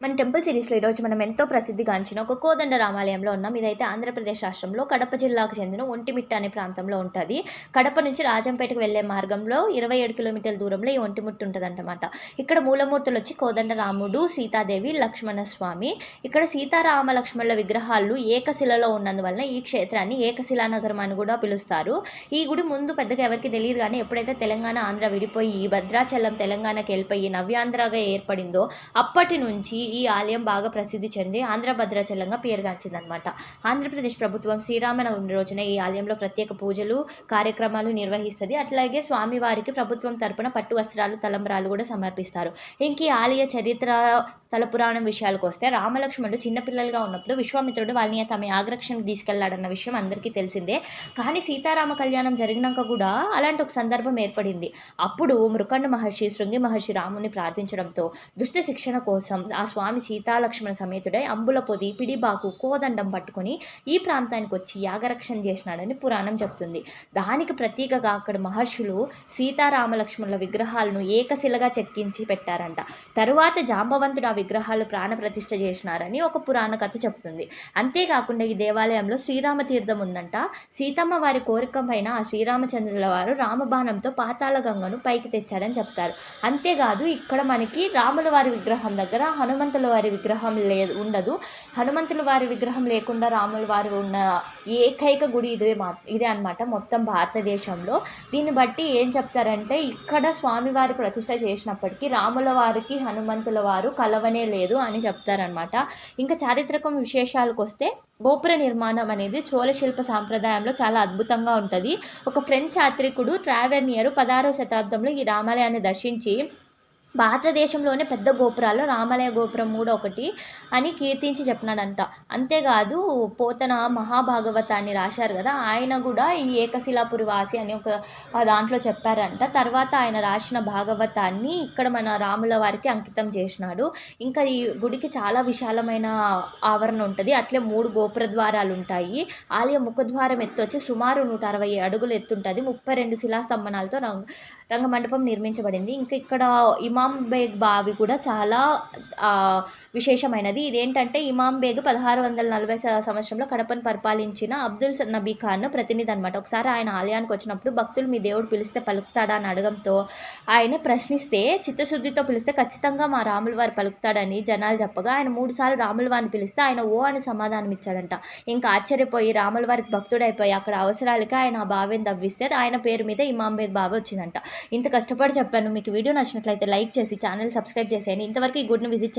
మన టెంపుల్ సిరీస్‌లో ఈరోజు మనం ఎంతో ప్రసిద్ధిగాంచిన ఒక కోదండ రామాలయంలో ఉన్నాం. ఇదైతే ఆంధ్రప్రదేశ్ రాష్ట్రంలో కడప జిల్లాకు చెందిన ఒంటిమిట్ట అనే ప్రాంతంలో ఉంటది. కడప నుంచి రాజంపేటకు వెళ్ళే మార్గంలో 27 కిలోమీటర్ల దూరంలో ఈ ఒంటిమిట్ట ఉంటదన్నమాట. ఇక్కడ మూలమూర్తులొచ్చి కోదండ రాముడు, సీతాదేవి, లక్ష్మణ స్వామి. ఇక్కడ సీతారామ లక్ష్మణుల విగ్రహాలు ఏకశిలలో ఉన్నందువలన ఈ క్షేత్రాన్ని ఏకశిలా నగరం అని కూడా పిలుస్తారు. ఈ గుడి ముందు పెద్దగా ఎవరికీ తెలీదు గానీ ఎప్పుడైతే తెలంగాణ, ఆంధ్ర విడిపోయి భద్రాచలం తెలంగాణకి వెళ్ళిపోయి నవ్యాంధ్రగా ఏర్పడిందో అప్పటి నుంచి ఈ ఆలయం బాగా ప్రసిద్ధి చెంది ఆంధ్ర భద్రాచలంగా పేరుగాంచిందనమాట. ఆంధ్రప్రదేశ్ ప్రభుత్వం శ్రీరామనవమి రోజున ఈ ఆలయంలో ప్రత్యేక పూజలు, కార్యక్రమాలు నిర్వహిస్తుంది. అట్లాగే స్వామివారికి ప్రభుత్వం తరపున పట్టు వస్త్రాలు, తలంబ్రాలు కూడా సమర్పిస్తారు. ఇంక ఈ ఆలయ చరిత్ర, స్థల పురాణం విషయాలకు వస్తే రామలక్ష్మణుడు చిన్నపిల్లలుగా ఉన్నప్పుడు విశ్వామిత్రుడు వాళ్ళని తమ యాగరక్షణకు తీసుకెళ్లాడన్న విషయం అందరికీ తెలిసిందే. కానీ సీతారామ కళ్యాణం జరిగినాక కూడా అలాంటి ఒక సందర్భం ఏర్పడింది. అప్పుడు మృకండ మహర్షి, శృంగి మహర్షి రాముని ప్రార్థించడంతో దుష్ట శిక్షణ కోసం ఆ స్వామి సీతాలక్ష్మణ సమేతుడై అంబుల పొది, పిడిబాకు, కోదండం పట్టుకొని ఈ ప్రాంతానికి వచ్చి యాగరక్షణ చేసినాడని పురాణం చెప్తుంది. దానికి ప్రతీకగా అక్కడ మహర్షులు సీతారామలక్ష్మణుల విగ్రహాలను ఏకశిలగా చెక్కించి పెట్టారంట. తరువాత జాంబవంతుడు ఆ విగ్రహాలు ప్రాణప్రతిష్ఠ చేసినారని ఒక పురాణ కథ చెప్తుంది. అంతేకాకుండా ఈ దేవాలయంలో శ్రీరామ తీర్థం ఉందంట. సీతమ్మ వారి కోరిక పైన ఆ శ్రీరామచంద్రుల వారు రామబాణంతో పాతాళ గంగను పైకి తెచ్చారని చెప్తారు. అంతేకాదు ఇక్కడ మనకి రాముల వారి విగ్రహం దగ్గర హనుమంతుల వారి విగ్రహం ఉండదు. హనుమంతుల వారి విగ్రహం లేకుండా రాముల వారు ఉన్న ఏకైక గుడి ఇదే అనమాట మొత్తం భారతదేశంలో. దీన్ని బట్టి ఏం చెప్తారంటే ఇక్కడ స్వామివారి ప్రతిష్ట చేసినప్పటికీ రాముల వారికి హనుమంతుల వారు కలవనే లేదు అని చెప్తారనమాట. ఇంకా చారిత్రకం విశేషాలకు వస్తే గోపుర నిర్మాణం అనేది చోళ శిల్ప సాంప్రదాయంలో చాలా అద్భుతంగా ఉంటుంది. ఒక ఫ్రెంచ్ యాత్రికుడు ట్రావెర్నియర్ 16వ శతాబ్దంలో ఈ రామాలయాన్ని దర్శించి భారతదేశంలోనే పెద్ద గోపురాల్లో రామాలయ గోపురం కూడా ఒకటి అని కీర్తించి చెప్పినాడంట. అంతేకాదు పోతన మహాభాగవతాన్ని రాశారు కదా, ఆయన కూడా ఈ ఏకశిలాపురి వాసి అని ఒక దాంట్లో చెప్పారంట. తర్వాత ఆయన రాసిన భాగవతాన్ని ఇక్కడ మన రాముల వారికి అంకితం చేసినాడు. ఇంకా ఈ గుడికి చాలా విశాలమైన ఆవరణ ఉంటుంది. అట్లే 3 గోపుర ద్వారాలు ఉంటాయి. ఆలయ ముఖద్వారం ఎత్తు వచ్చి సుమారు 160 అడుగులు ఎత్తుంటుంది. 32 శిలాస్తంభనాలతో రంగమండపం నిర్మించబడింది. ఇంకా ఇక్కడ ఇమాం బేగ్ బావి కూడా చాలా విశేషమైనది. ఇదేంటంటే ఇమాం బేగ్ 1640 సంవత్సరంలో కడపను పరిపాలించిన అబ్దుల్ నబీ ఖాన్ ప్రతినిధి అనమాట. ఒకసారి ఆయన ఆలయానికి వచ్చినప్పుడు భక్తులు మీ దేవుడు పిలిస్తే పలుకుతాడా అని అడగంతో ఆయన ప్రశ్నిస్తే చిత్తశుద్ధితో పిలిస్తే ఖచ్చితంగా మా రాముల వారు పలుకుతాడని జనాలు చెప్పగా ఆయన 3 సార్లు రాముల వారిని పిలిస్తే ఆయన ఓ అని సమాధానం ఇచ్చాడంట. ఇంకా ఆశ్చర్యపోయి రాముల వారికి భక్తుడైపోయి అక్కడ అవసరాలకి ఆయన ఆ బావిని తవ్విస్తే ఆయన పేరు మీద ఇమాం బేగ్ బావి వచ్చిందంట. ఇంత కష్టపడి చెప్పాను. మీకు వీడియో నచ్చినట్లయితే లైక్ చేసి ఛానల్ సబ్స్క్రైబ్ చేసేయండి. ఇంతవరకు ఈ గుడిని విజిట్ చేయండి.